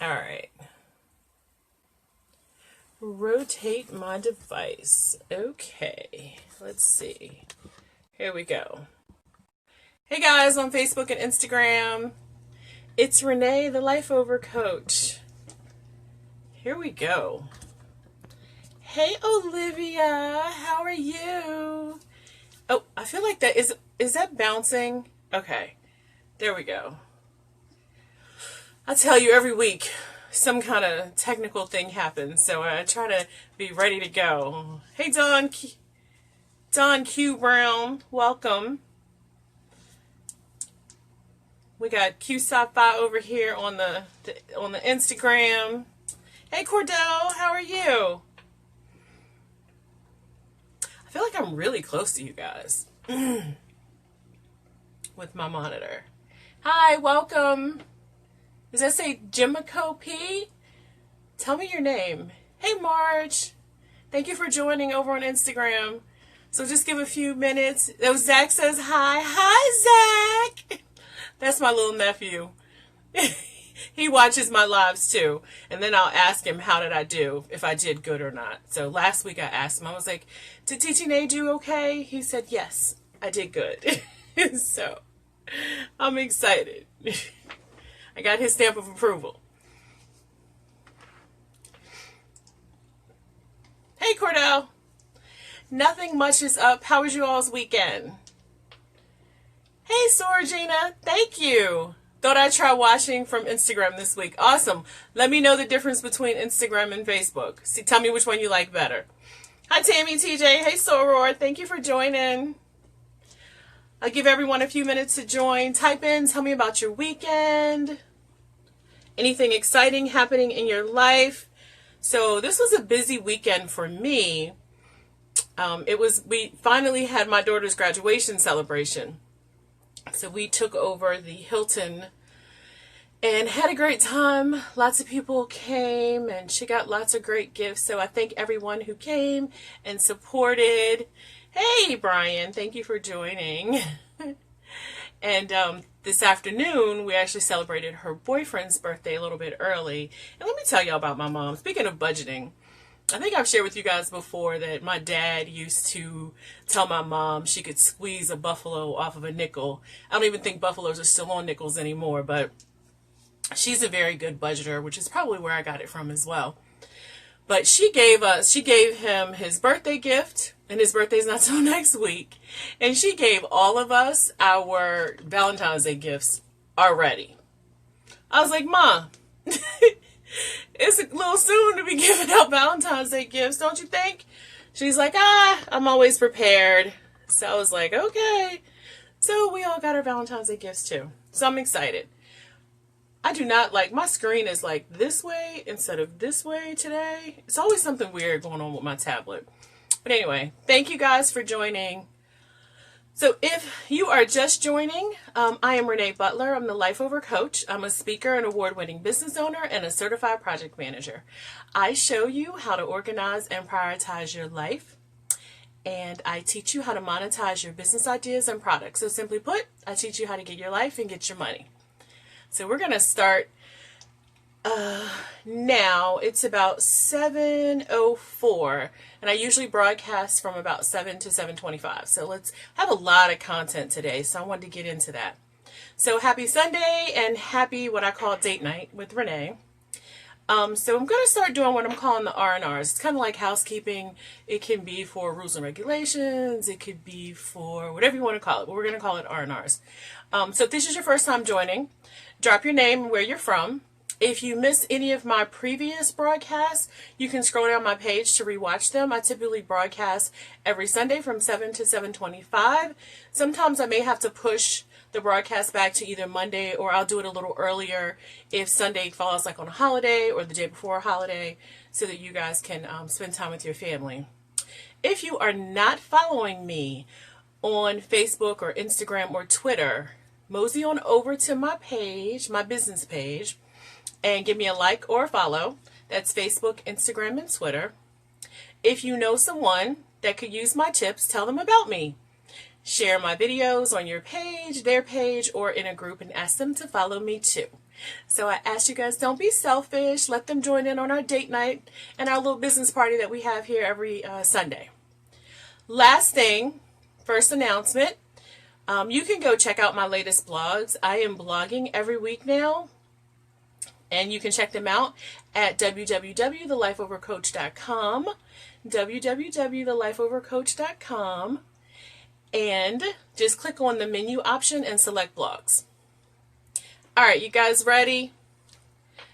All right. Rotate my device. Okay. Let's see. Here we go. Hey guys on Facebook and Instagram. It's Renee, the Life Over Coach. Here we go. Hey Olivia, how are you? Oh, I feel like that is that bouncing? Okay. There we go. I tell you every week some kind of technical thing happens, so I try to be ready to go. Hey Don Q Brown, welcome. We got Q Sci-Fi over here on the Instagram. Hey Cordell, how are you? I feel like I'm really close to you guys with my monitor. Hi, welcome. Does that say Jimico P? Tell me your name. Hey Marge. Thank you for joining over on Instagram. So just give a few minutes. Oh, Zach says hi. Hi, Zach. That's my little nephew. He watches my lives too. And then I'll ask him how did I do, if I did good or not. So last week I asked him, I was like, did TTNA do okay? He said, yes, I did good. So I'm excited. I got his stamp of approval. Hey Cordell. Nothing much is up. How was you all's weekend? Hey Sorgina, thank you. Thought I'd try watching from Instagram this week. Awesome. Let me know the difference between Instagram and Facebook. See, tell me which one you like better. Hi Tammy, TJ. Hey Soror, thank you for joining. I'll give everyone a few minutes to join. Type in, tell me about your weekend. Anything exciting happening in your life. So this was a busy weekend for me. We finally had my daughter's graduation celebration. So we took over the Hilton and had a great time. Lots of people came and she got lots of great gifts. So I thank everyone who came and supported. Hey, Brian, thank you for joining. And this afternoon, we actually celebrated her boyfriend's birthday a little bit early. And let me tell y'all about my mom. Speaking of budgeting, I think I've shared with you guys before that my dad used to tell my mom she could squeeze a buffalo off of a nickel. I don't even think buffaloes are still on nickels anymore, but she's a very good budgeter, which is probably where I got it from as well. But she gave him his birthday gift, and his birthday's not till next week. And she gave all of us our Valentine's Day gifts already. I was like, Ma, it's a little soon to be giving out Valentine's Day gifts, don't you think? She's like, I'm always prepared. So I was like, okay. So we all got our Valentine's Day gifts too. So I'm excited. I do not like, my screen is like this way instead of this way today. It's always something weird going on with my tablet. But anyway, thank you guys for joining. So if you are just joining, I am Renee Butler. I'm the Life Over Coach. I'm a speaker and award-winning business owner and a certified project manager. I show you how to organize and prioritize your life. And I teach you how to monetize your business ideas and products. So simply put, I teach you how to get your life and get your money. So we're going to start now. It's about 7:04, and I usually broadcast from about 7 to 7:25. So let's have a lot of content today, so I wanted to get into that. So happy Sunday and happy what I call date night with Renee. So I'm going to start doing what I'm calling the R&Rs. It's kind of like housekeeping. It can be for rules and regulations. It could be for whatever you want to call it, but we're going to call it R&Rs. So if this is your first time joining, drop your name and where you're from. If you miss any of my previous broadcasts, you can scroll down my page to rewatch them. I typically broadcast every Sunday from 7 to 7:25. Sometimes I may have to push the broadcast back to either Monday, or I'll do it a little earlier if Sunday falls like on a holiday or the day before a holiday, so that you guys can spend time with your family. If you are not following me on Facebook or Instagram or Twitter, mosey on over to my page, my business page, and give me a like or a follow. That's Facebook, Instagram, and Twitter. If you know someone that could use my tips, tell them about me. Share my videos on your page, their page, or in a group, and ask them to follow me too. So I asked you guys, don't be selfish. Let them join in on our date night and our little business party that we have here every Sunday. Last thing, first announcement. You can go check out my latest blogs. I am blogging every week now. And you can check them out at www.thelifeovercoach.com. www.thelifeovercoach.com. And just click on the menu option and select blogs. All right, you guys ready?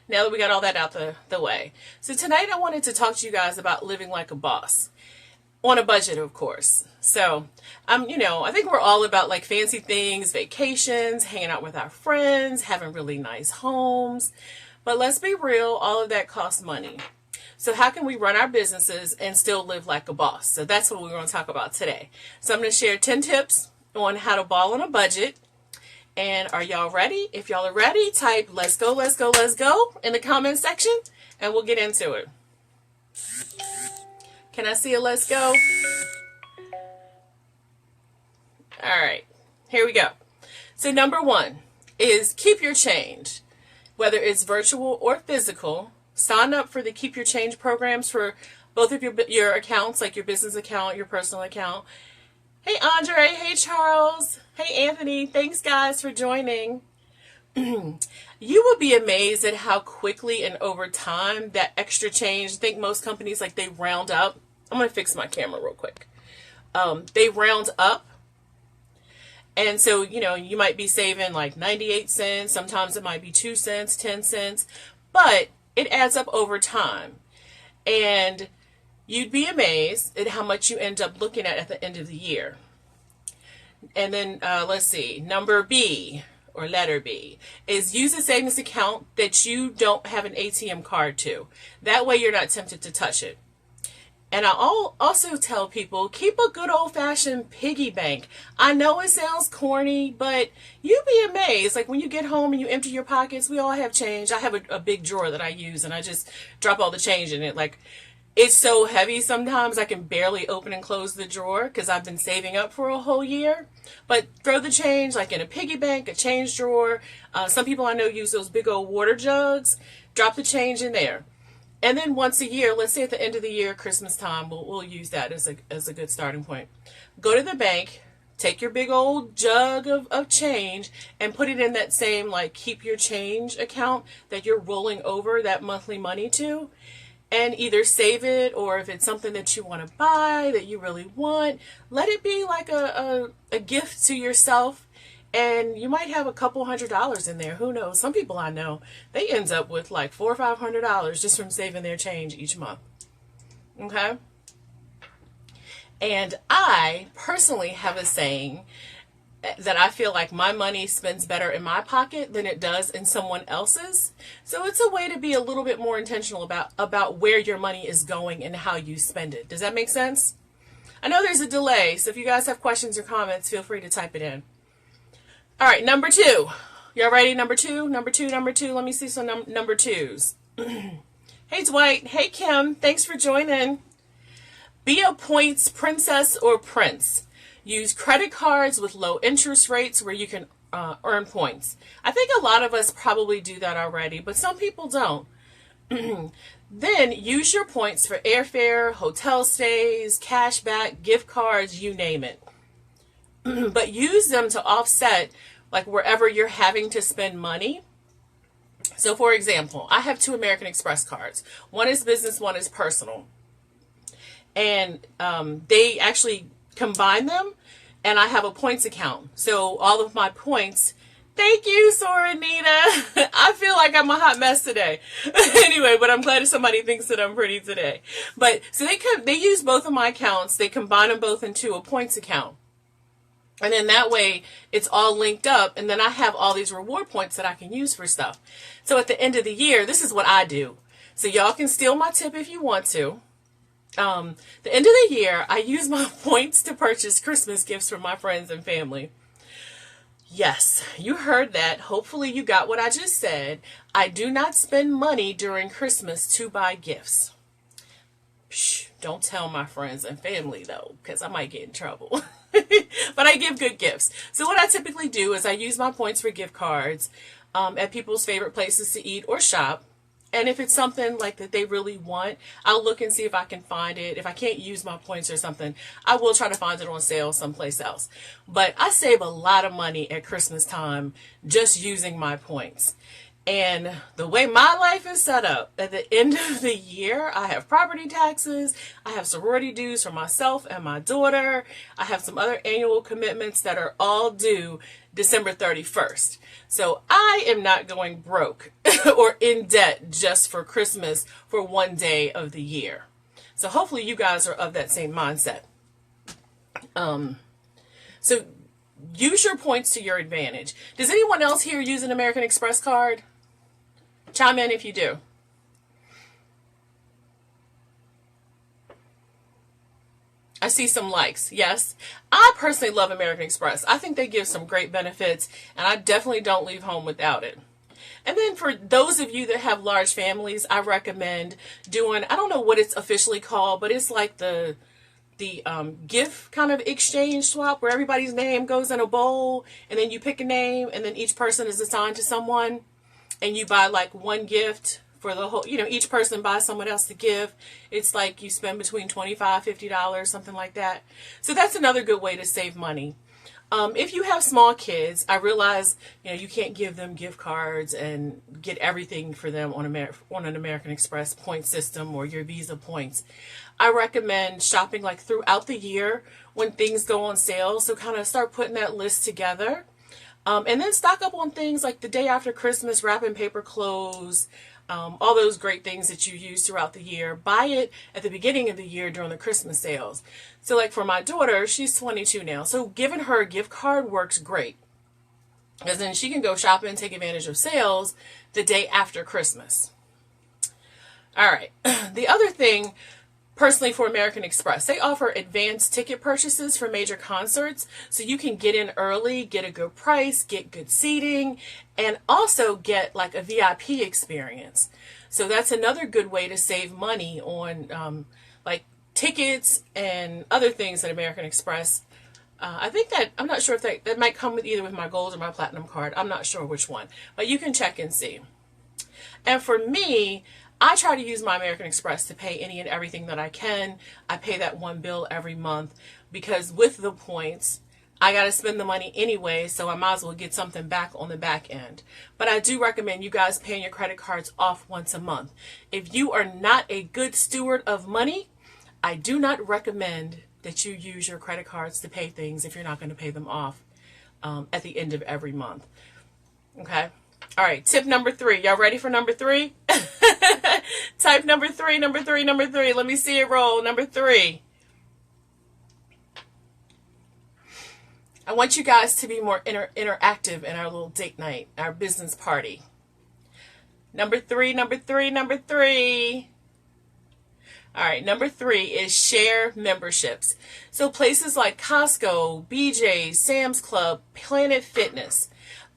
Now that we got all that out the way. So tonight I wanted to talk to you guys about living like a boss. On a budget, of course. So, I think we're all about like fancy things, vacations, hanging out with our friends, having really nice homes. But let's be real, all of that costs money. So how can we run our businesses and still live like a boss? So that's what we're going to talk about today. So I'm going to share 10 tips on how to ball on a budget. And are y'all ready? If y'all are ready, type let's go, let's go, let's go in the comment section and we'll get into it. Can I see a let's go? All right, here we go. So number 1 is keep your change. Whether it's virtual or physical, sign up for the Keep Your Change programs for both of your accounts, like your business account, your personal account. Hey, Andre. Hey, Charles. Hey, Anthony. Thanks, guys, for joining. You will be amazed at how quickly and over time that extra change, I think most companies, like, they round up. I'm going to fix my camera real quick. They round up. And so, you might be saving like 98 cents. Sometimes it might be 2 cents, 10 cents. But it adds up over time. And you'd be amazed at how much you end up looking at the end of the year. And then, let's see, number B, or letter B, is use a savings account that you don't have an ATM card to. That way you're not tempted to touch it. And I also tell people, keep a good old-fashioned piggy bank. I know it sounds corny, but you'd be amazed. Like when you get home and you empty your pockets, we all have change. I have a big drawer that I use, and I just drop all the change in it. Like, it's so heavy sometimes I can barely open and close the drawer because I've been saving up for a whole year. But throw the change like in a piggy bank, a change drawer. Some people I know use those big old water jugs. Drop the change in there. And then once a year, let's say at the end of the year, Christmas time, we'll use that as a good starting point. Go to the bank, take your big old jug of change, and put it in that same, like, keep your change account that you're rolling over that monthly money to. And either save it, or if it's something that you want to buy, that you really want, let it be like a gift to yourself. And you might have a couple $100 in there. Who knows? Some people I know, they end up with like $400 or $500 just from saving their change each month. Okay? And I personally have a saying that I feel like my money spends better in my pocket than it does in someone else's. So it's a way to be a little bit more intentional about where your money is going and how you spend it. Does that make sense? I know there's a delay, so if you guys have questions or comments, feel free to type it in. All right, number 2. Y'all ready? Number 2, number 2, number 2. Let me see some number 2s. Hey, Dwight. Hey, Kim. Thanks for joining. Be a points princess or prince. Use credit cards with low interest rates where you can earn points. I think a lot of us probably do that already, but some people don't. Then use your points for airfare, hotel stays, cash back, gift cards, you name it. But use them to offset like wherever you're having to spend money. So for example, I have 2 American Express cards. One is business, one is personal. And they actually combine them, and I have a points account. So all of my points, thank you, Soranita. I feel like I'm a hot mess today. Anyway, but I'm glad if somebody thinks that I'm pretty today. But so they use both of my accounts. They combine them both into a points account. And then that way it's all linked up, and then I have all these reward points that I can use for stuff. So at the end of the year, this is what I do. So y'all can steal my tip if you want to. The end of the year, I use my points to purchase Christmas gifts for my friends and family. Yes, you heard that. Hopefully you got what I just said. I do not spend money during Christmas to buy gifts. Psh, don't tell my friends and family though, because I might get in trouble. But I give good gifts. So what I typically do is I use my points for gift cards. at people's favorite places to eat or shop. And if it's something like that they really want, I'll look and see if I can find it. If I can't use my points or something, I will try to find it on sale someplace else. But I save a lot of money at Christmas time just using my points. And the way my life is set up, at the end of the year, I have property taxes, I have sorority dues for myself and my daughter, I have some other annual commitments that are all due December 31st. So I am not going broke or in debt just for Christmas for one day of the year. So hopefully you guys are of that same mindset. So use your points to your advantage. Does anyone else here use an American Express card? Chime in if you do. I see some likes. Yes. I personally love American Express. I think they give some great benefits, and I definitely don't leave home without it. And then for those of you that have large families, I recommend doing, I don't know what it's officially called, but it's like the gift kind of exchange swap where everybody's name goes in a bowl, and then you pick a name, and then each person is assigned to someone. And you buy like one gift for the whole, each person buys someone else the gift. It's like you spend between $25, $50, something like that. So that's another good way to save money. If you have small kids, I realize, you can't give them gift cards and get everything for them on an American Express point system or your Visa points. I recommend shopping like throughout the year when things go on sale. So kind of start putting that list together. And then stock up on things like the day after Christmas, wrapping paper clothes, all those great things that you use throughout the year. Buy it at the beginning of the year during the Christmas sales. So like for my daughter, she's 22 now. So giving her a gift card works great. Because then she can go shopping and take advantage of sales the day after Christmas. All right. The other thing, personally for American Express, they offer advanced ticket purchases for major concerts, so you can get in early, get a good price, get good seating, and also get like a VIP experience. So that's another good way to save money on like tickets and other things at American Express. I think that, I'm not sure if that might come with either with my gold or my platinum card. I'm not sure which one, but you can check and see. And for me, I try to use my American Express to pay any and everything that I can. I pay that one bill every month because with the points, I got to spend the money anyway, so I might as well get something back on the back end. But I do recommend you guys paying your credit cards off once a month. If you are not a good steward of money, I do not recommend that you use your credit cards to pay things if you're not going to pay them off at the end of every month. Okay? All right, tip number 3. Y'all ready for number 3? Type number 3, number 3, number 3. Let me see it roll. Number 3. I want you guys to be more interactive in our little date night, our business party. Number 3, number 3, number 3. All right, number 3 is share memberships. So places like Costco, BJ's, Sam's Club, Planet Fitness.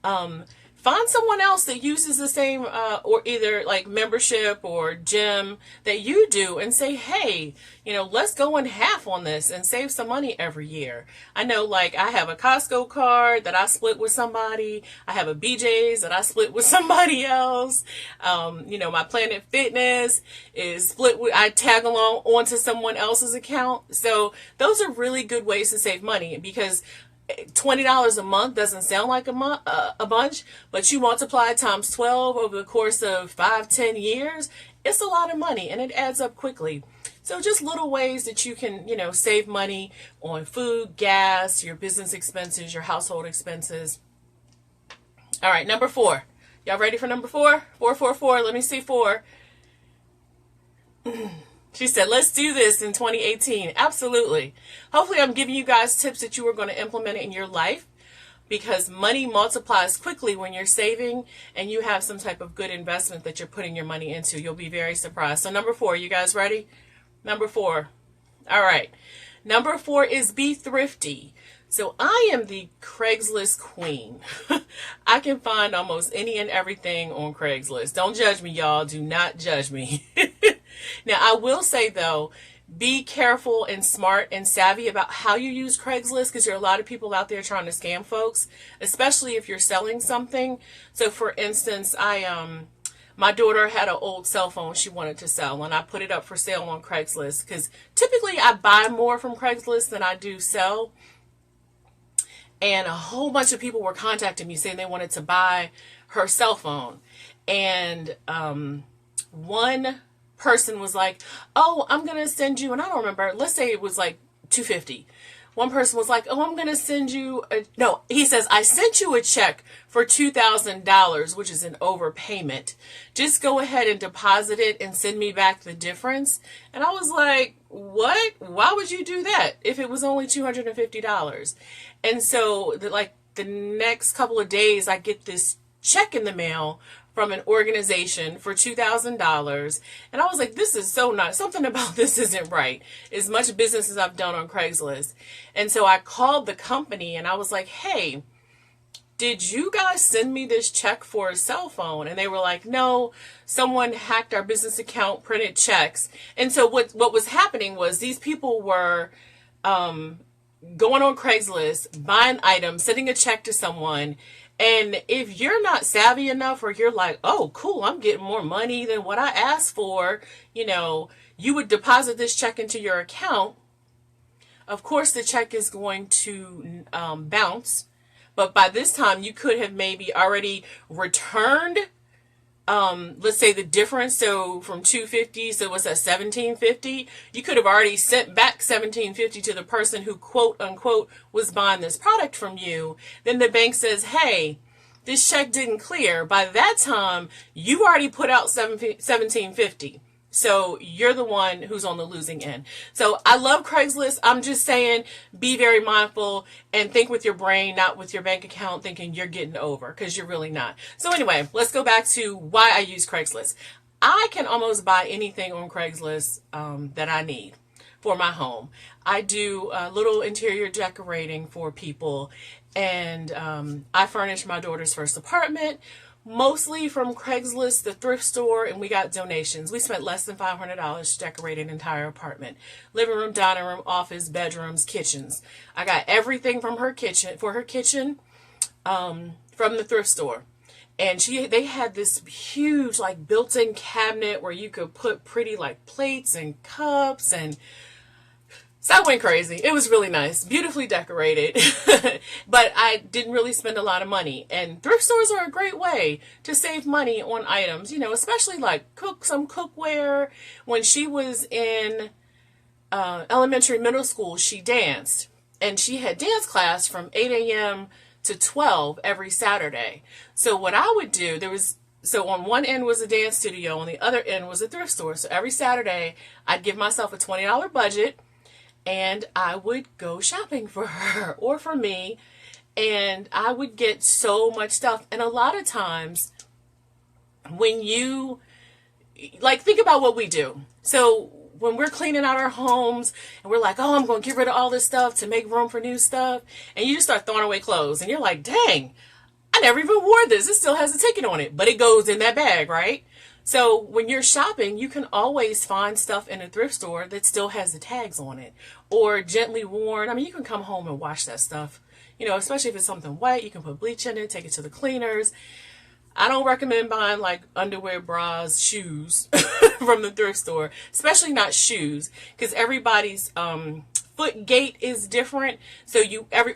Find someone else that uses the same or either like membership or gym that you do and say, hey, let's go in half on this and save some money every year. I know like I have a Costco card that I split with somebody. I have a BJ's that I split with somebody else. My Planet Fitness is split with, I tag along onto someone else's account. So those are really good ways to save money because $20 a month doesn't sound like a bunch, but you multiply it times 12 over the course of 5-10 years, it's a lot of money and it adds up quickly. So just little ways that you can, save money on food, gas, your business expenses, your household expenses. All right, number 4. Y'all ready for number 4? 4, 4, 4. Let me see 4. She said, let's do this in 2018. Absolutely. Hopefully I'm giving you guys tips that you are going to implement in your life because money multiplies quickly when you're saving and you have some type of good investment that you're putting your money into. You'll be very surprised. So number 4, you guys ready? Number 4. All right. Number 4 is be thrifty. So I am the Craigslist queen. I can find almost any and everything on Craigslist. Don't judge me, y'all. Do not judge me. Now, I will say, though, be careful and smart and savvy about how you use Craigslist, because there are a lot of people out there trying to scam folks, especially if you're selling something. So for instance, my daughter had an old cell phone she wanted to sell, and I put it up for sale on Craigslist, because typically I buy more from Craigslist than I do sell. And a whole bunch of people were contacting me saying they wanted to buy her cell phone. And one person was like, oh, I'm going to send you, and I don't remember, let's say it was like $250. One person was like, oh, I'm going to send you, no, he says, I sent you a check for $2,000, which is an overpayment. Just go ahead and deposit it and send me back the difference. And I was like, what? Why would you do that if it was only $250? And so the next couple of days, I get this check in the mail from an organization for $2,000. And I was like, this is so not, something about this isn't right. As much business as I've done on Craigslist. And so I called the company and I was like, hey, did you guys send me this check for a cell phone? And they were like, no, someone hacked our business account, printed checks. And so what was happening was these people were going on Craigslist, buying items, sending a check to someone. And if you're not savvy enough, or you're like, oh, cool, I'm getting more money than what I asked for, you would deposit this check into your account. Of course, the check is going to bounce. But by this time, you could have maybe already returned, let's say the difference. So from $250, so what's that, $1,750? You could have already sent back $1,750 to the person who, quote unquote, was buying this product from you. Then the bank says, hey, this check didn't clear. By that time, you've already put out $1,750. So you're the one who's on the losing end. So I love Craigslist. I'm just saying, be very mindful and think with your brain, not with your bank account thinking you're getting over, because you're really not. So anyway, let's go back to why I use Craigslist. I can almost buy anything on Craigslist that I need for my home. I do little interior decorating for people, and I furnished my daughter's first apartment mostly from Craigslist, the thrift store, and we got donations. We spent less than $500 to decorate an entire apartment. Living room, dining room, office, bedrooms, kitchens. I got everything from her kitchen, from the thrift store. And they had this huge built-in cabinet where you could put pretty plates and cups, and so I went crazy. It was really nice, beautifully decorated, but I didn't really spend a lot of money. And thrift stores are a great way to save money on items, especially some cookware. When she was in elementary, middle school, she danced, and she had dance class from 8 a.m. to 12 every Saturday. So what I would do, so on one end was a dance studio, on the other end was a thrift store. So every Saturday, I'd give myself a $20 budget, and I would go shopping for her or for me, and I would get so much stuff. And a lot of times when you, think about what we do. So when we're cleaning out our homes and we're like, oh, I'm going to get rid of all this stuff to make room for new stuff. And you just start throwing away clothes, and you're like, dang, I never even wore this. It still has a ticket on it, but it goes in that bag, right? So when you're shopping, you can always find stuff in a thrift store that still has the tags on it, or gently worn. I mean, you can come home and wash that stuff, especially if it's something white. You can put bleach in it, take it to the cleaners. I don't recommend buying underwear, bras, shoes from the thrift store, especially not shoes, because everybody's foot gait is different. So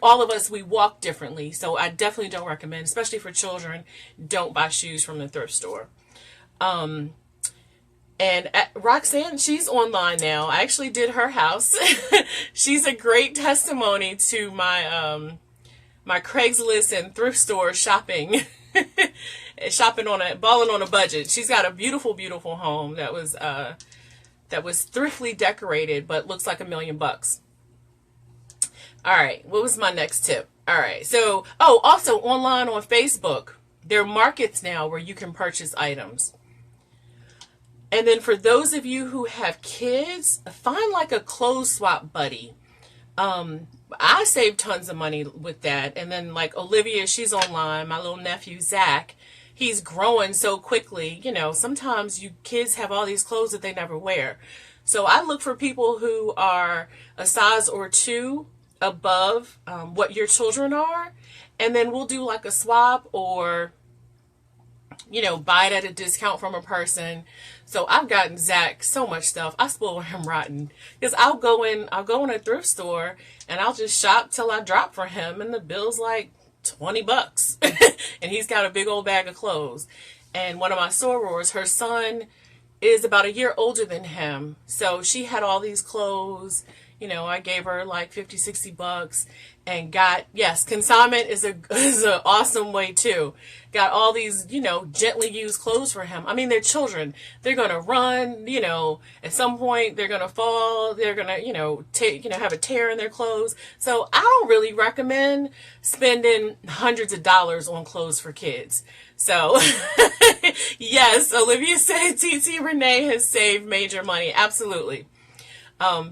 all of us, we walk differently. So I definitely don't recommend, especially for children, don't buy shoes from the thrift store. And Roxanne, she's online now. I actually did her house. She's a great testimony to my my Craigslist and thrift store shopping. Balling on a budget. She's got a beautiful, beautiful home that was thriftily decorated, but looks like $1 million. All right, what was my next tip? All right, so also online on Facebook, there are markets now where you can purchase items. And then for those of you who have kids, find a clothes swap buddy. I saved tons of money with that. And then Olivia, she's online. My little nephew, Zach, he's growing so quickly. Sometimes you kids have all these clothes that they never wear. So I look for people who are a size or two above what your children are. And then we'll do like a swap, or buy it at a discount from a person. So I've gotten Zach so much stuff. I spoil him rotten, because I'll go in a thrift store and I'll just shop till I drop for him, and the bill's like $20, and he's got a big old bag of clothes. And one of my sorors, her son is about a year older than him, so she had all these clothes. I gave her like $50-$60 and got, yes, consignment is an awesome way too. Got all these, gently used clothes for him. I mean, they're children. They're going to run, at some point they're going to fall. They're going to, have a tear in their clothes. So I don't really recommend spending hundreds of dollars on clothes for kids. So yes, Olivia said TT Renee has saved major money. Absolutely.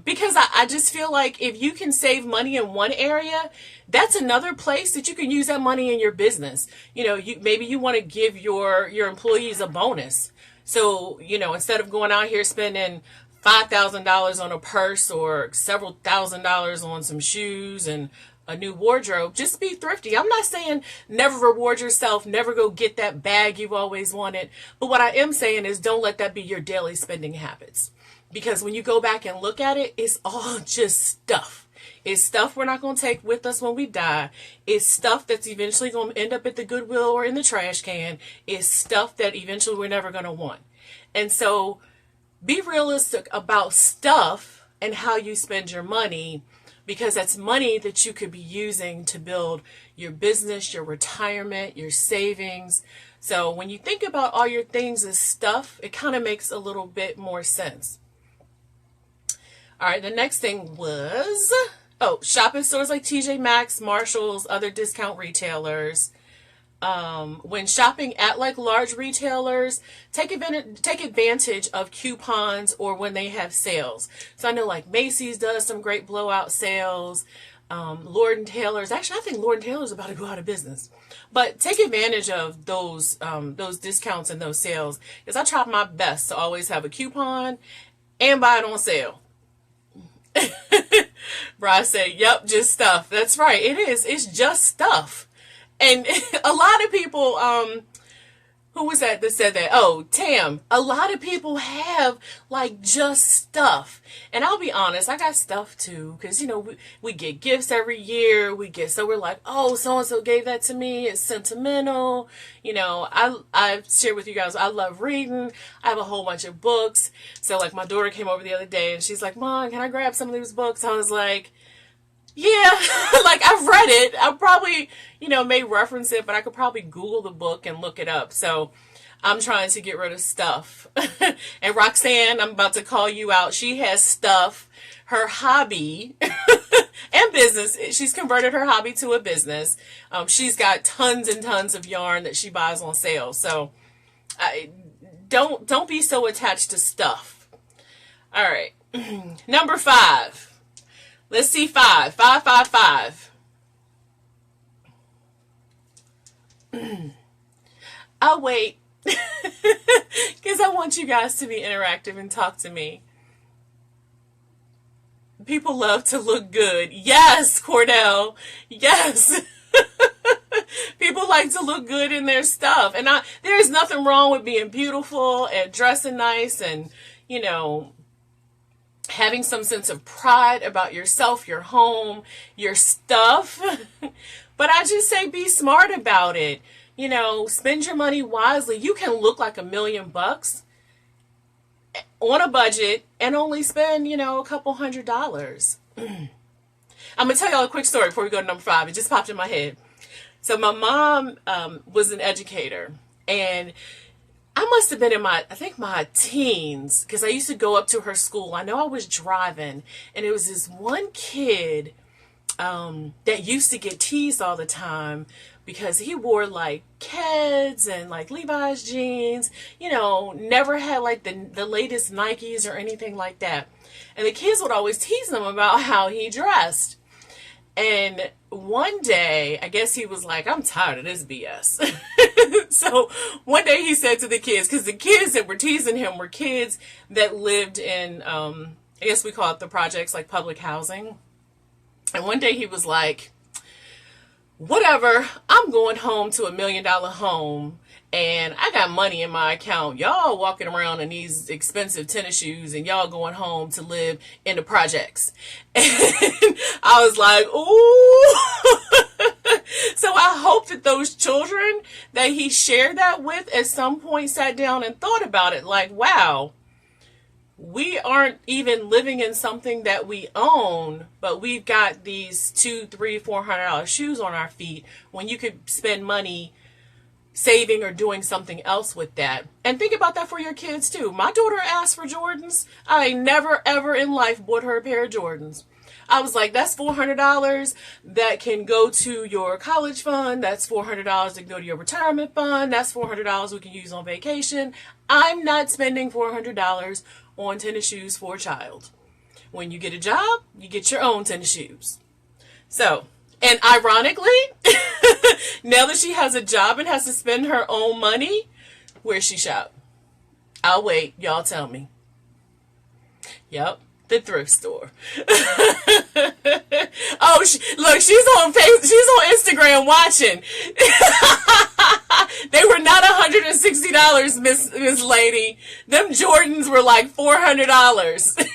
Because I just feel like if you can save money in one area, that's another place that you can use that money in your business. Maybe you want to give your employees a bonus. So, instead of going out here spending $5,000 on a purse or several $1,000s on some shoes and a new wardrobe, just be thrifty. I'm not saying never reward yourself, never go get that bag you've always wanted. But what I am saying is don't let that be your daily spending habits. Because when you go back and look at it, it's all just stuff. It's stuff we're not going to take with us when we die. It's stuff that's eventually going to end up at the Goodwill or in the trash can. It's stuff that eventually we're never going to want. And so be realistic about stuff and how you spend your money, because that's money that you could be using to build your business, your retirement, your savings. So when you think about all your things as stuff, it kind of makes a little bit more sense. All right, the next thing was, shop at stores like TJ Maxx, Marshalls, other discount retailers. When shopping at like large retailers, take advantage of coupons or when they have sales. So I know like Macy's does some great blowout sales. Lord & Taylor's, actually I think Lord & Taylor's about to go out of business. But take advantage of those discounts and those sales, because I try my best to always have a coupon and buy it on sale. Bri said, yep, just stuff. That's right. It is. It's just stuff. And a lot of people, who was that said that? Oh, Tam. A lot of people have like just stuff. And I'll be honest, I got stuff too. Because, we get gifts every year. So we're like, oh, so-and-so gave that to me. It's sentimental. I've shared with you guys, I love reading. I have a whole bunch of books. So like my daughter came over the other day and she's like, Mom, can I grab some of these books? I was like, yeah, like I've read it. I probably, may reference it, but I could probably Google the book and look it up. So I'm trying to get rid of stuff. And Roxanne, I'm about to call you out. She has stuff, her hobby and business. She's converted her hobby to a business. She's got tons and tons of yarn that she buys on sale. So don't be so attached to stuff. All right. Number 5. Let's see 5. 5. I'll wait. Because I want you guys to be interactive and talk to me. People love to look good. Yes, Cordell. Yes. People like to look good in their stuff. And there's nothing wrong with being beautiful and dressing nice and, having some sense of pride about yourself, your home, your stuff. But I just say be smart about it. Spend your money wisely. You can look like $1 million on a budget and only spend, a couple $100s. I'm going to tell y'all a quick story before we go to number 5. It just popped in my head. So my mom was an educator, and I must have been in my teens, because I used to go up to her school. I know I was driving, and it was this one kid that used to get teased all the time because he wore like Keds and like Levi's jeans, never had like the latest Nikes or anything like that. And the kids would always tease him about how he dressed. And one day, I guess he was like, I'm tired of this BS. So one day he said to the kids, because the kids that were teasing him were kids that lived in, I guess we call it the projects, like public housing. And one day he was like, whatever, I'm going home to $1 million home and I got money in my account. Y'all walking around in these expensive tennis shoes and y'all going home to live in the projects. And I was like, ooh. So I hope that those children that he shared that with at some point sat down and thought about it. Like, wow, we aren't even living in something that we own, but we've got these $200, $300, $400 shoes on our feet when you could spend money saving or doing something else with that. And think about that for your kids too. My daughter asked for Jordans. I never ever in life bought her a pair of Jordans. I was like, that's $400 that can go to your college fund. That's $400 that can go to your retirement fund. That's $400 we can use on vacation. I'm not spending $400 on tennis shoes for a child. When you get a job, you get your own tennis shoes. So, and ironically, now that she has a job and has to spend her own money, where's she shop? I'll wait. Y'all tell me. Yep. The thrift store. Oh, look, she's on Instagram watching. They were not $160, Miss Lady. Them Jordans were like $400.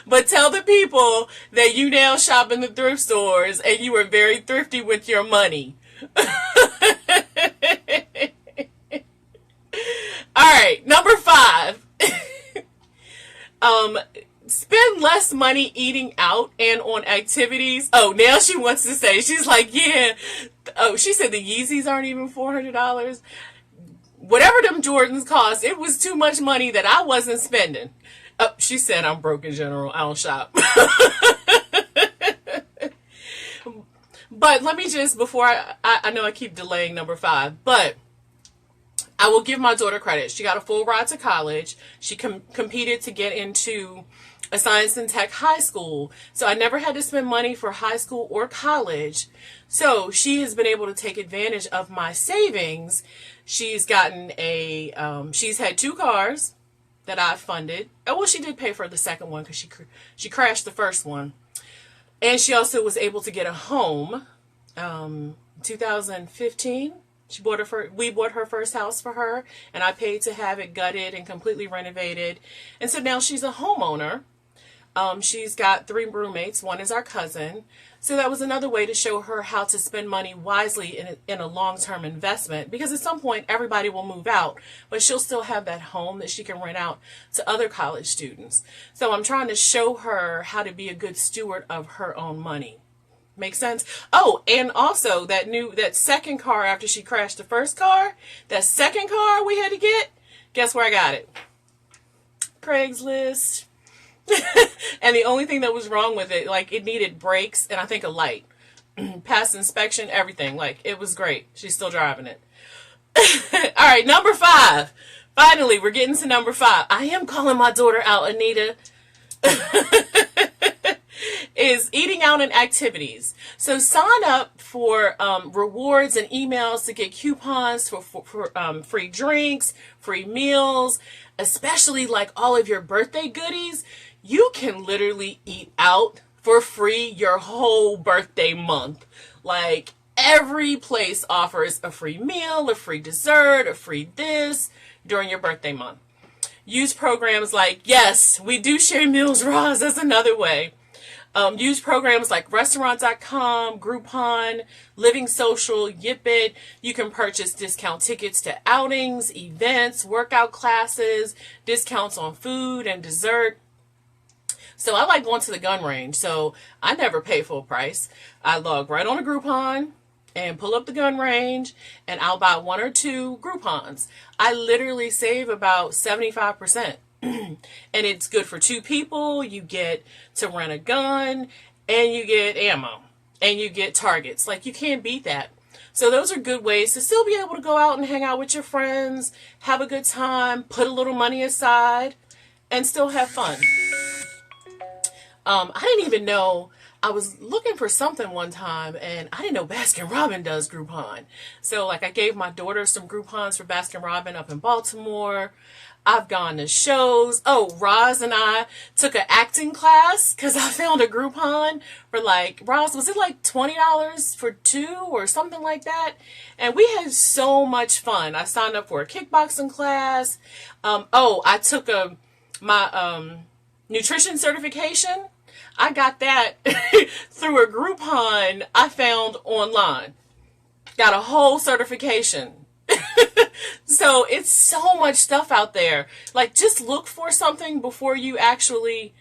But tell the people that you now shop in the thrift stores and you are very thrifty with your money. All right, number 5. Spend less money eating out and on activities. Oh, now she wants to say, she's like, yeah. Oh, she said the Yeezys aren't even $400. Whatever them Jordans cost, it was too much money that I wasn't spending. Oh, she said I'm broke in general. I don't shop. But let me just, before I know I keep delaying number 5, but I will give my daughter credit. She got a full ride to college. She competed to get into a science and tech high school. So I never had to spend money for high school or college. So she has been able to take advantage of my savings. She's gotten she's had 2 cars that I funded. Oh, well, she did pay for the second one because she crashed the first one. And she also was able to get a home. 2015. We bought her first house for her, and I paid to have it gutted and completely renovated. And so now she's a homeowner. She's got 3 roommates. One is our cousin. So that was another way to show her how to spend money wisely in a long-term investment, because at some point everybody will move out, but she'll still have that home that she can rent out to other college students. So I'm trying to show her how to be a good steward of her own money. Make sense? Oh, and also that second car after she crashed the first car, that second car we had to get, guess where I got it? Craigslist. And the only thing that was wrong with it, like, it needed brakes and I think a light. Passed inspection, everything. Like, it was great. She's still driving it. All right, number 5. Finally, we're getting to number 5. I am calling my daughter out, Anita. Is eating out and activities. So sign up for rewards and emails to get coupons for free drinks, free meals, especially like all of your birthday goodies. You can literally eat out for free your whole birthday month. Like, every place offers a free meal, a free dessert, a free this during your birthday month. Use programs like, yes, we do share meals, Roz. That's another way. Use programs like restaurant.com, Groupon, Living Social, YipIt. You can purchase discount tickets to outings, events, workout classes, discounts on food and dessert. So I like going to the gun range, so I never pay full price. I log right on a Groupon and pull up the gun range, and I'll buy 1 or 2 Groupons. I literally save about 75%. And it's good for 2 people. You get to rent a gun, and you get ammo, and you get targets. Like, you can't beat that. So those are good ways to still be able to go out and hang out with your friends, have a good time, put a little money aside, and still have fun. I didn't even know I was looking for something one time, and I didn't know Baskin Robbins does Groupon. So like I gave my daughter some Groupons for Baskin Robbins up in Baltimore. I've gone to shows. Oh, Roz and I took an acting class because I found a Groupon for like, Roz, was it like $20 for two or something like that? And we had so much fun. I signed up for a kickboxing class. I took my nutrition certification. I got that through a Groupon I found online. Got a whole certification. So it's so much stuff out there. Like, just look for something before you actually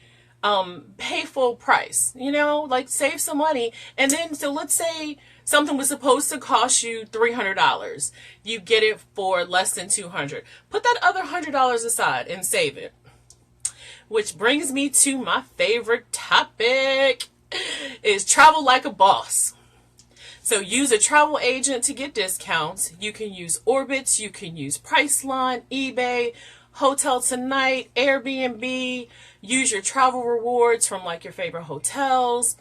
pay full price, like save some money. And then, so let's say something was supposed to cost you $300. You get it for less than $200. Put that other $100 aside and save it. Which brings me to my favorite topic, is travel like a boss. So use a travel agent to get discounts. You can use Orbitz, you can use Priceline, eBay, Hotel Tonight, Airbnb. Use your travel rewards from like your favorite hotels.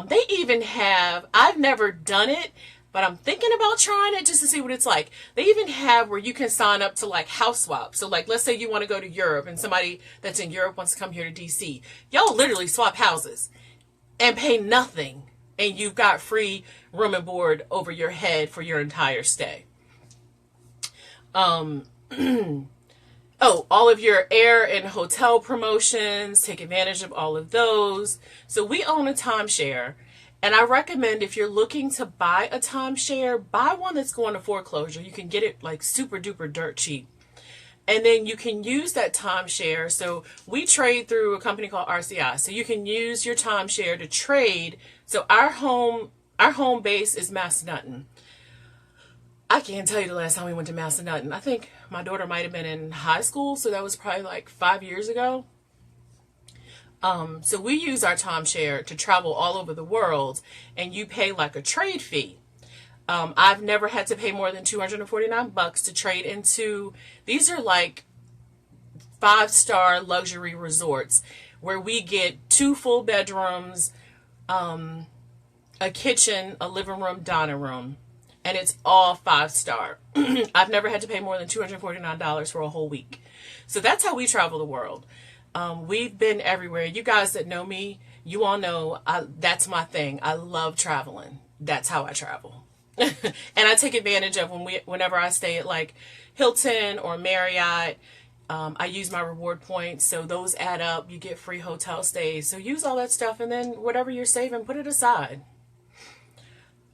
They even have, I've never done it, but I'm thinking about trying it just to see what it's like. They even have where you can sign up to like house swap. So like, let's say you want to go to Europe and somebody that's in Europe wants to come here to DC. Y'all literally swap houses and pay nothing. And you've got free room and board over your head for your entire stay. All of your air and hotel promotions, take advantage of all of those. So we own a timeshare. And I recommend, if you're looking to buy a timeshare, buy one that's going to foreclosure. You can get it like super duper dirt cheap. And then you can use that timeshare. So we trade through a company called RCI. So you can use your timeshare to trade. So our home base is Massanutten. I can't tell you the last time we went to Massanutten. I think my daughter might have been in high school. So that was probably like 5 years ago. So we use our timeshare to travel all over the world, and you pay like a trade fee. I've never had to pay more than $249 to trade into, these are like 5-star luxury resorts where we get 2 full bedrooms, a kitchen, a living room, dining room, and it's all 5-star. I've never had to pay more than $249 for a whole week. So that's how we travel the world. We've been everywhere. You guys that know me, you all know that's my thing. I love traveling. That's how I travel. And I take advantage of whenever I stay at like Hilton or Marriott. I use my reward points, so those add up. You get free hotel stays. So use all that stuff, and then whatever you're saving, put it aside.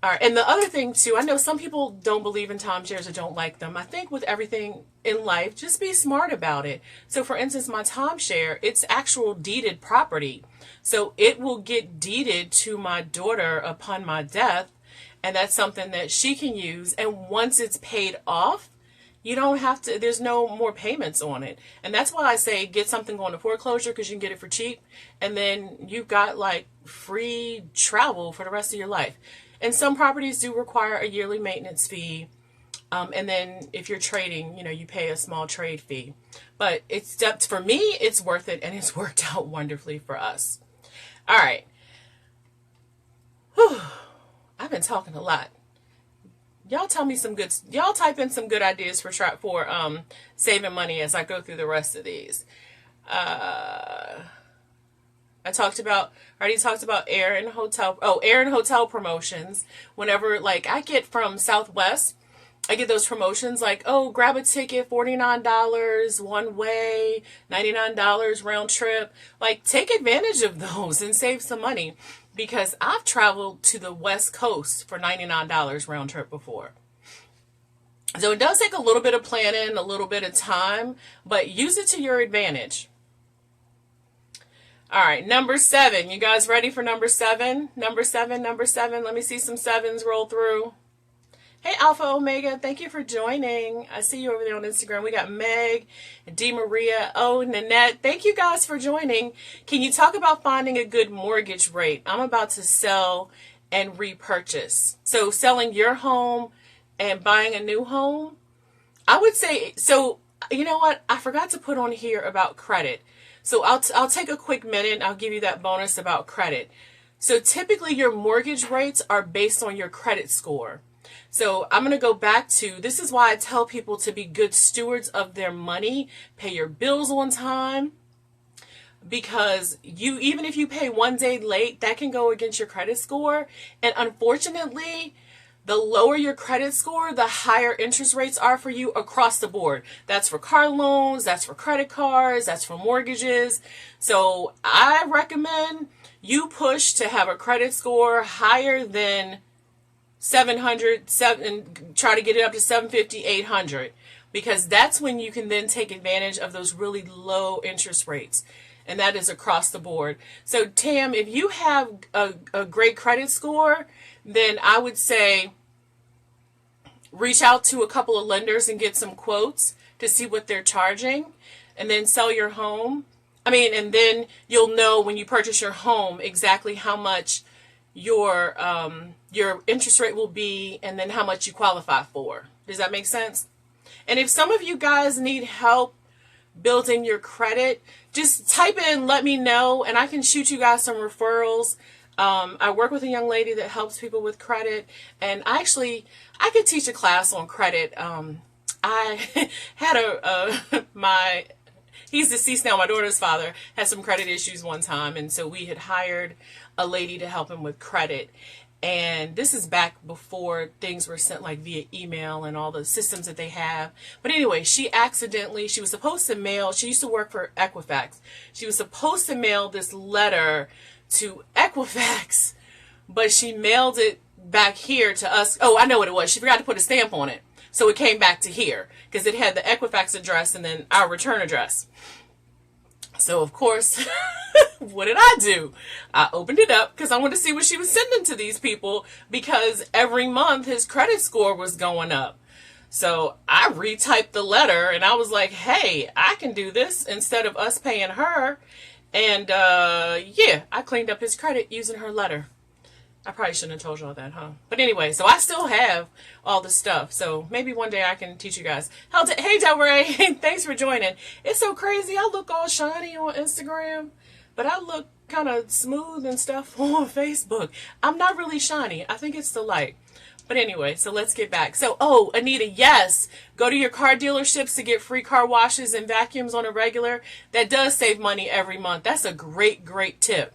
All right, and the other thing too, I know some people don't believe in timeshares or don't like them. I think with everything in life, just be smart about it. So for instance, my timeshare, it's actual deeded property. So it will get deeded to my daughter upon my death, and that's something that she can use. And once it's paid off, you don't have to, there's no more payments on it. And that's why I say get something going to foreclosure, because you can get it for cheap. And then you've got like free travel for the rest of your life. And some properties do require a yearly maintenance fee. And then if you're trading, you pay a small trade fee. But for me, it's worth it, and it's worked out wonderfully for us. All right. Whew. I've been talking a lot. Y'all type in some good ideas for saving money as I go through the rest of these. I already talked about air and hotel promotions. Whenever, like, I get from Southwest, I get those promotions like, grab a ticket, $49 one way, $99 round trip. Like, take advantage of those and save some money, because I've traveled to the West Coast for $99 round trip before. So it does take a little bit of planning, a little bit of time, but use it to your advantage. All right, number 7. You guys ready for number 7? Number 7. Let me see some 7s roll through. Hey, Alpha Omega, thank you for joining. I see you over there on Instagram. We got Meg, D. Maria, Nanette. Thank you guys for joining. Can you talk about finding a good mortgage rate? I'm about to sell and repurchase. So selling your home and buying a new home, I would say, so you know what? I forgot to put on here about credit. So I'll take a quick minute and I'll give you that bonus about credit. So typically your mortgage rates are based on your credit score. So I'm going to go back to, this is why I tell people to be good stewards of their money, pay your bills on time, because even if you pay one day late, that can go against your credit score. And unfortunately, the lower your credit score, the higher interest rates are for you across the board. That's for car loans, that's for credit cards, that's for mortgages. So I recommend you push to have a credit score higher than 700, try to get it up to 750, 800, because that's when you can then take advantage of those really low interest rates. And that is across the board. So Tam, if you have a great credit score, then I would say reach out to a couple of lenders and get some quotes to see what they're charging, and then sell your home. And then you'll know when you purchase your home exactly how much your interest rate will be, and then how much you qualify for. Does that make sense? And if some of you guys need help building your credit, just type in, let me know, and I can shoot you guys some referrals. I work with a young lady that helps people with credit, and I could teach a class on credit. I had he's deceased now, my daughter's father had some credit issues one time, and so we had hired a lady to help him with credit. And this is back before things were sent like via email and all the systems that they have. But anyway, she was supposed to mail, she used to work for Equifax. She was supposed to mail this letter to Equifax, but she mailed it back here to us. Oh, I know what it was. She forgot to put a stamp on it. So it came back to here because it had the Equifax address and then our return address. So, of course, what did I do? I opened it up because I wanted to see what she was sending to these people, because every month his credit score was going up. So I retyped the letter and I was like, hey, I can do this instead of us paying her. And I cleaned up his credit using her letter. I probably shouldn't have told y'all that, huh? But anyway, so I still have all the stuff. So maybe one day I can teach you guys. Hey, Delray, thanks for joining. It's so crazy. I look all shiny on Instagram, but I look kind of smooth and stuff on Facebook. I'm not really shiny. I think it's the light. But anyway, so let's get back. So, Anita, yes, go to your car dealerships to get free car washes and vacuums on a regular. That does save money every month. That's a great, great tip.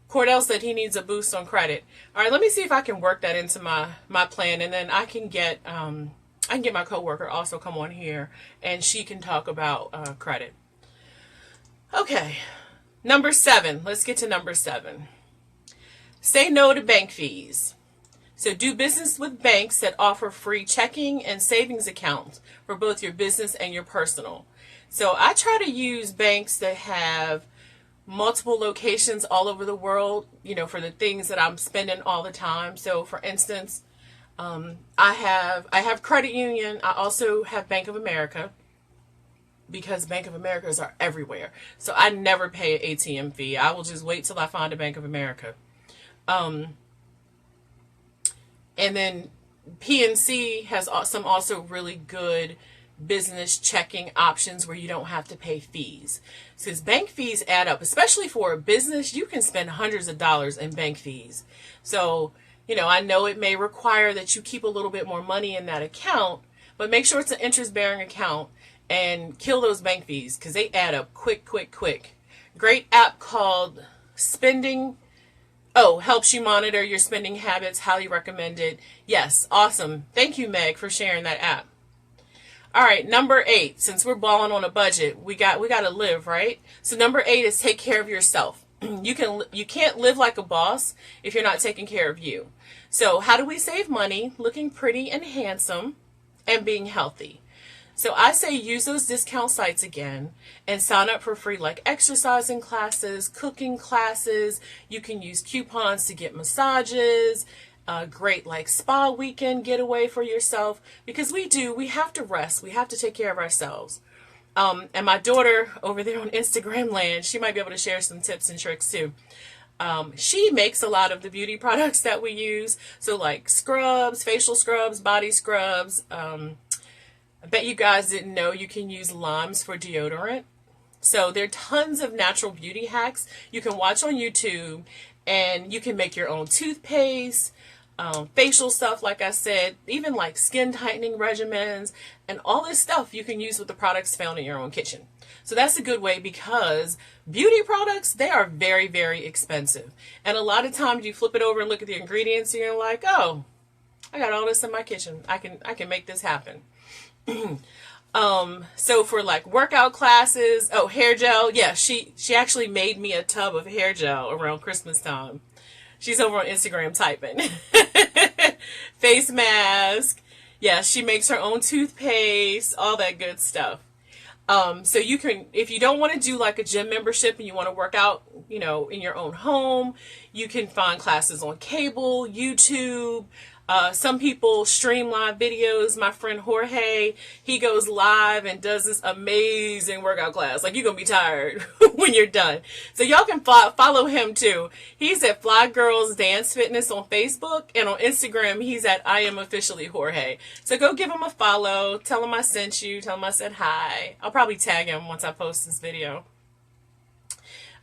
Cordell said he needs a boost on credit. All right, let me see if I can work that into my plan, and then I can get my coworker also come on here, and she can talk about credit. Okay, number 7. Let's get to number 7. Say no to bank fees. So do business with banks that offer free checking and savings accounts for both your business and your personal. So I try to use banks that have multiple locations all over the world, for the things that I'm spending all the time. So for instance, I have Credit Union. I also have Bank of America, because Bank of Americas are everywhere. So I never pay an ATM fee. I will just wait till I find a Bank of America. And then PNC has some also really good business checking options where you don't have to pay fees. Because bank fees add up, especially for a business. You can spend hundreds of dollars in bank fees. So, I know it may require that you keep a little bit more money in that account, but make sure it's an interest-bearing account and kill those bank fees, because they add up quick. Great app called Spending. Helps you monitor your spending habits. Highly recommend it. Yes, awesome. Thank you, Meg, for sharing that app. All right, number 8. Since we're balling on a budget, we got to live, right? So number 8 is take care of yourself. You can't live like a boss if you're not taking care of you. So how do we save money? Looking pretty and handsome and being healthy. So I say use those discount sites again and sign up for free like exercising classes, cooking classes. You can use coupons to get massages, great like spa weekend getaway for yourself, because we have to rest. We have to take care of ourselves. And my daughter over there on Instagram land, she might be able to share some tips and tricks too. She makes a lot of the beauty products that we use. So like scrubs, facial scrubs, body scrubs. I bet you guys didn't know you can use limes for deodorant. So there are tons of natural beauty hacks you can watch on YouTube, and you can make your own toothpaste, facial stuff, like I said, even like skin tightening regimens, and all this stuff you can use with the products found in your own kitchen. So that's a good way, because beauty products, they are very, very expensive. And a lot of times you flip it over and look at the ingredients and you're like, oh, I got all this in my kitchen. I can make this happen. So for like workout classes, oh, hair gel. Yeah, she actually made me a tub of hair gel around Christmas time. She's over on Instagram typing. Face mask. Yeah, she makes her own toothpaste, all that good stuff. So you can, if you don't want to do like a gym membership and you want to work out, in your own home, you can find classes on cable, YouTube. Some people stream live videos. My friend Jorge, he goes live and does this amazing workout class. Like, you're going to be tired when you're done. So y'all can follow him too. He's at Fly Girls Dance Fitness on Facebook, and on Instagram, he's at I Am Officially Jorge. So go give him a follow. Tell him I sent you. Tell him I said hi. I'll probably tag him once I post this video.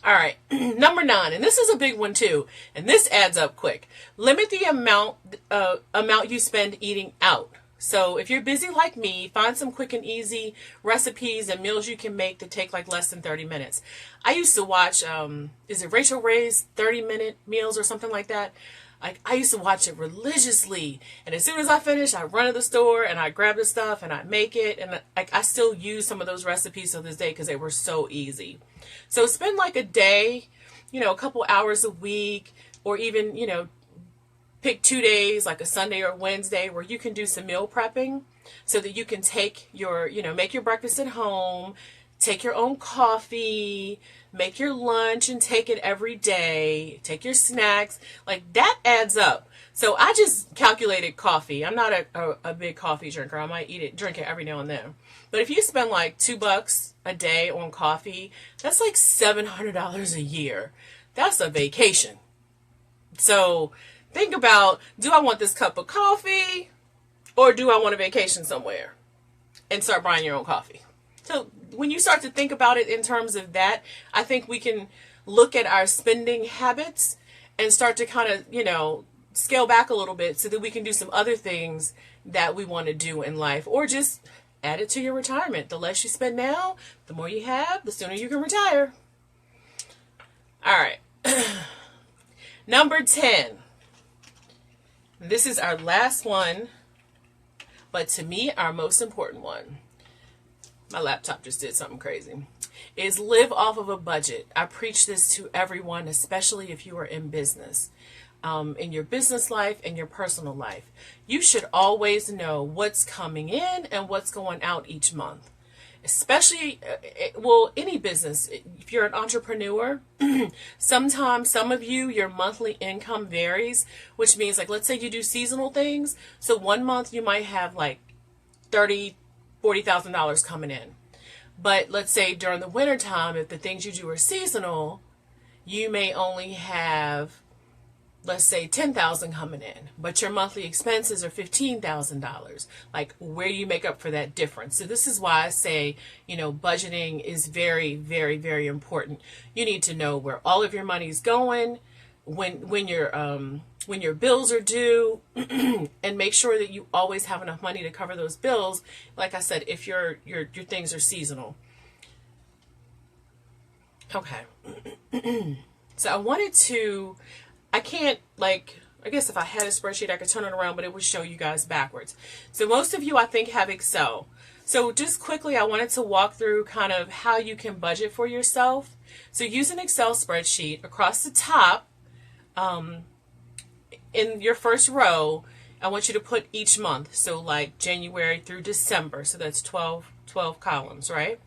All right, number 9, and this is a big one too, and this adds up quick. Limit the amount you spend eating out. So if you're busy like me, find some quick and easy recipes and meals you can make that take like less than 30 minutes. I used to watch, is it Rachel Ray's 30-minute meals or something like that? I used to watch it religiously, and as soon as I finish, I run to the store and I grab the stuff and I make it, and I still use some of those recipes to this day because they were so easy. So spend like a day, a couple hours a week, or even, pick 2 days, like a Sunday or Wednesday, where you can do some meal prepping so that you can take your, make your breakfast at home, take your own coffee, make your lunch and take it every day, take your snacks. Like, that adds up. So I just calculated coffee. I'm not a big coffee drinker. I might drink it every now and then. But if you spend like $2 a day on coffee, that's like $700 a year. That's a vacation. So think about, do I want this cup of coffee, or do I want a vacation somewhere? And start buying your own coffee. So when you start to think about it in terms of that, I think we can look at our spending habits and start to kind of, scale back a little bit so that we can do some other things that we want to do in life, or just add it to your retirement. The less you spend now, the more you have, the sooner you can retire. All right. Number 10. This is our last one, but to me, our most important one. My laptop just did something crazy. Is live off of a budget. I preach this to everyone, especially if you are in business. In your business life and your personal life, you should always know what's coming in and what's going out each month. Especially, any business. If you're an entrepreneur, sometimes some of you, your monthly income varies, which means, like, let's say you do seasonal things. So one month you might have like $40,000 coming in. But let's say during the winter time, if the things you do are seasonal, you may only have, let's say, $10,000 coming in, but your monthly expenses are $15,000. Like, where do you make up for that difference? So this is why I say, budgeting is very, very, very important. You need to know where all of your money is going, when your bills are due, and make sure that you always have enough money to cover those bills. Like I said, if your things are seasonal. Okay. So I can't, I guess if I had a spreadsheet, I could turn it around, but it would show you guys backwards. So most of you, I think, have Excel. So just quickly, I wanted to walk through kind of how you can budget for yourself. So use an Excel spreadsheet. Across the top, in your first row, I want you to put each month. So like January through December. So that's 12 columns, right?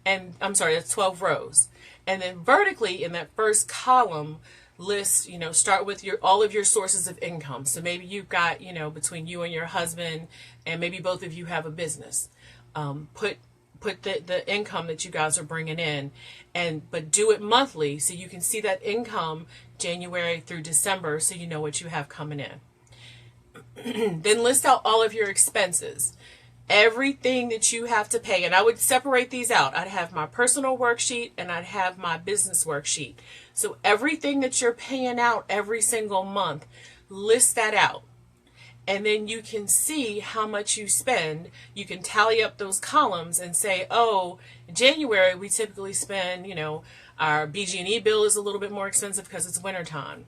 And I'm sorry, that's 12 rows. And then vertically in that first column, list, start with all of your sources of income. So maybe you've got, between you and your husband, and maybe both of you have a business. Put the income that you guys are bringing in, but do it monthly so you can see that income January through December, so you know what you have coming in. Then list out all of your expenses. everything that you have to pay. And I would separate these out. I'd have my personal worksheet and I'd have my business worksheet. So everything that you're paying out every single month, list that out. And then you can see how much you spend. You can tally up those columns and say, oh, in January we typically spend, our BG&E bill is a little bit more expensive because it's wintertime.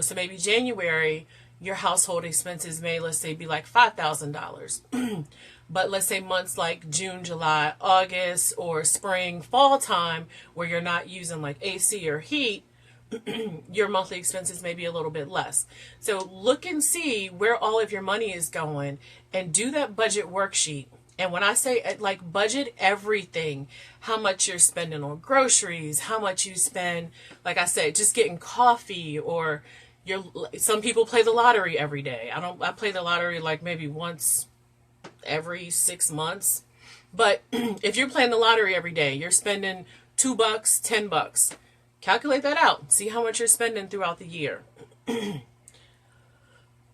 So maybe January your household expenses may, let's say, be like $5,000. But let's say months like June, July, August, or spring, fall time, where you're not using like AC or heat, your monthly expenses may be a little bit less. So look and see where all of your money is going and do that budget worksheet. And when I say like budget everything, how much you're spending on groceries, how much you spend, like I said, just getting coffee, or some people play the lottery every day. I play the lottery like maybe once every 6 months. But if you're playing the lottery every day, you're spending $2, $10. Calculate that out. See how much you're spending throughout the year.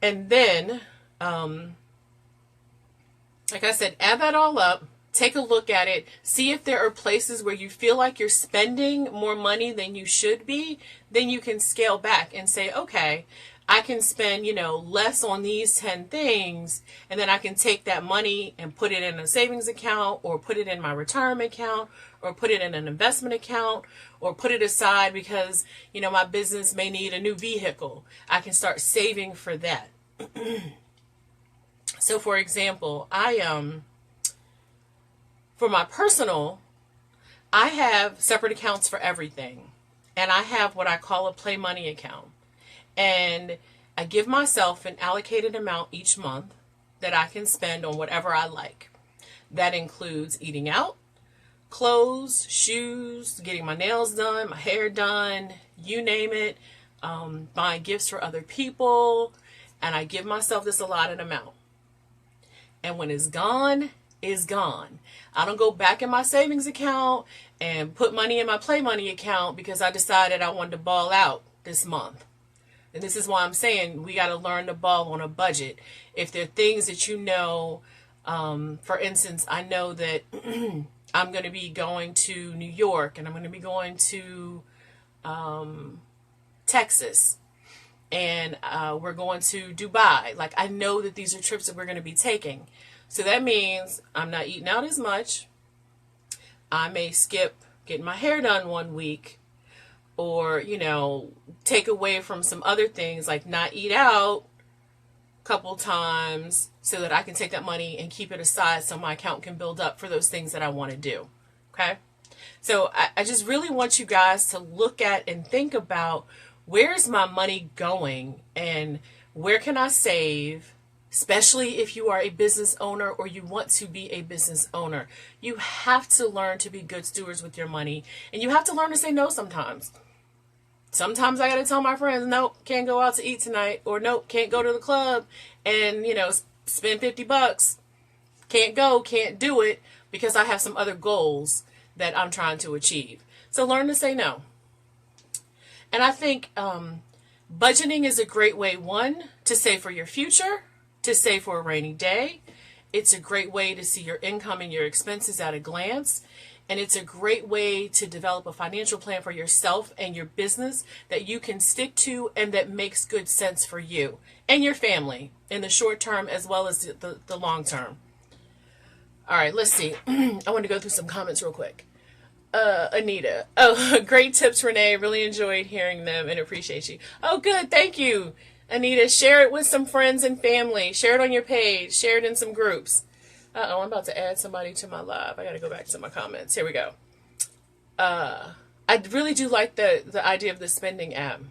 And then, like I said, add that all up. Take a look at it. See if there are places where you feel like you're spending more money than you should be. Then you can scale back and say, okay, I can spend, less on these 10 things, and then I can take that money and put it in a savings account, or put it in my retirement account, or put it in an investment account, or put it aside because, my business may need a new vehicle. I can start saving for that. So for example, for my personal, I have separate accounts for everything. And I have what I call a play money account. And I give myself an allocated amount each month that I can spend on whatever I like. That includes eating out, clothes, shoes, getting my nails done, my hair done, you name it, buying gifts for other people. And I give myself this allotted amount. And when it's gone, it's gone. I don't go back in my savings account and put money in my play money account because I decided I wanted to ball out this month. And this is why I'm saying we got to learn to ball on a budget. If there are things that for instance, I know that I'm going to be going to New York and I'm going to be going to Texas, and we're going to Dubai. Like, I know that these are trips that we're going to be taking. So that means I'm not eating out as much. I may skip getting my hair done one week, or, take away from some other things, like not eat out a couple times, so that I can take that money and keep it aside so my account can build up for those things that I want to do. Okay? So I just really want you guys to look at and think about, where's my money going and where can I save? Especially if you are a business owner or you want to be a business owner. You have to learn to be good stewards with your money, and you have to learn to say no sometimes. Sometimes I got to tell my friends, nope, can't go out to eat tonight, or nope, can't go to the club and, spend $50. Can't go, can't do it, because I have some other goals that I'm trying to achieve. So learn to say no. And I think budgeting is a great way, one, to save for your future, to save for a rainy day. It's a great way to see your income and your expenses at a glance. And it's a great way to develop a financial plan for yourself and your business that you can stick to and that makes good sense for you and your family in the short term as well as the long term. All right, let's see. I want to go through some comments real quick. Anita. Oh, great tips, Renee. Really enjoyed hearing them and appreciate you. Oh, good. Thank you, Anita. Share it with some friends and family. Share it on your page. Share it in some groups. I'm about to add somebody to my live. I got to go back to my comments. Here we go. I really do like the idea of the spending app.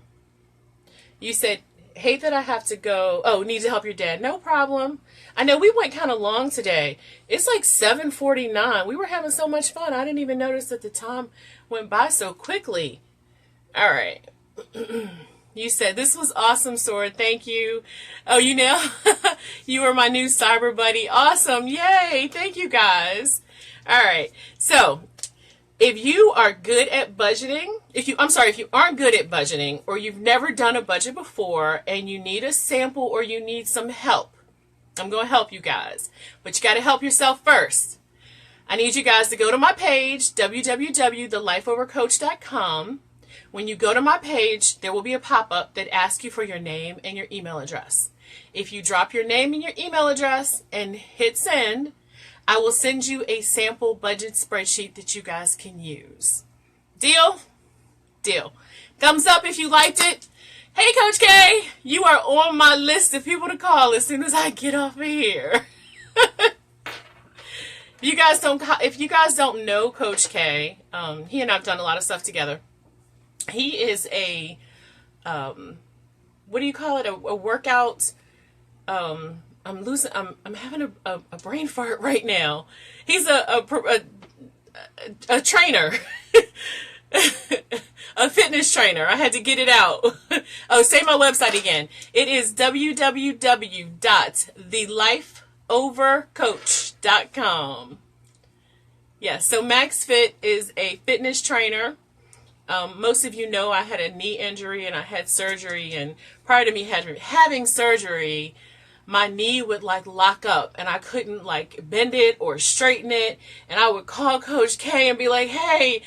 You said, hate that I have to go. Oh, need to help your dad. No problem. I know we went kind of long today. It's like 7:49. We were having so much fun. I didn't even notice that the time went by so quickly. All right. You said, this was awesome, Sword. Thank you. Oh, you were my new cyber buddy. Awesome. Yay. Thank you, guys. All right. So if you are good at budgeting, if you aren't good at budgeting, or you've never done a budget before and you need a sample or you need some help, I'm going to help you guys. But you got to help yourself first. I need you guys to go to my page, www.thelifeovercoach.com. When you go to my page, there will be a pop-up that asks you for your name and your email address. If you drop your name and your email address and hit send, I will send you a sample budget spreadsheet that you guys can use. Deal? Deal. Thumbs up if you liked it. Hey, Coach K, you are on my list of people to call as soon as I get off of here. If you guys don't know Coach K, he and I've done a lot of stuff together. He is a, what do you call it? A workout. I'm having a brain fart right now. He's a trainer, a fitness trainer. I had to get it out. Oh, say my website again. It is www.thelifeovercoach.com. Yeah, so Max Fit is a fitness trainer. Most of you know I had a knee injury and I had surgery, and prior to me having surgery, my knee would like lock up and I couldn't like bend it or straighten it, and I would call Coach K and be like, hey,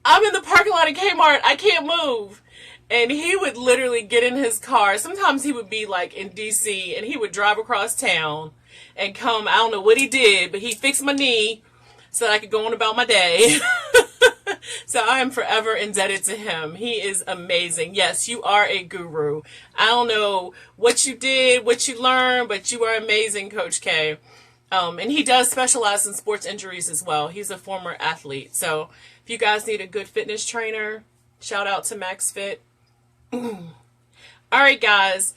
I'm in the parking lot of Kmart, I can't move. And he would literally get in his car. Sometimes he would be like in DC and he would drive across town and come. I don't know what he did, but he fixed my knee so that I could go on about my day. So I am forever indebted to him. He is amazing. Yes, you are a guru. I don't know what you did, what you learned, but you are amazing, Coach K. And he does specialize in sports injuries as well. He's a former athlete. So if you guys need a good fitness trainer, shout out to Max Fit. All right, guys.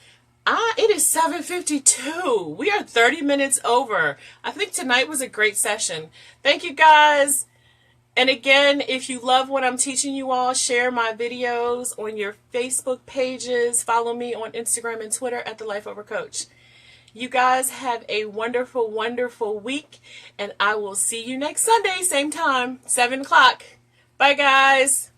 It is 7:52. We are 30 minutes over. I think tonight was a great session. Thank you, guys. And again, if you love what I'm teaching you all, share my videos on your Facebook pages. Follow me on Instagram and Twitter at The Life Over Coach. You guys have a wonderful, wonderful week, and I will see you next Sunday, same time, 7 o'clock. Bye, guys.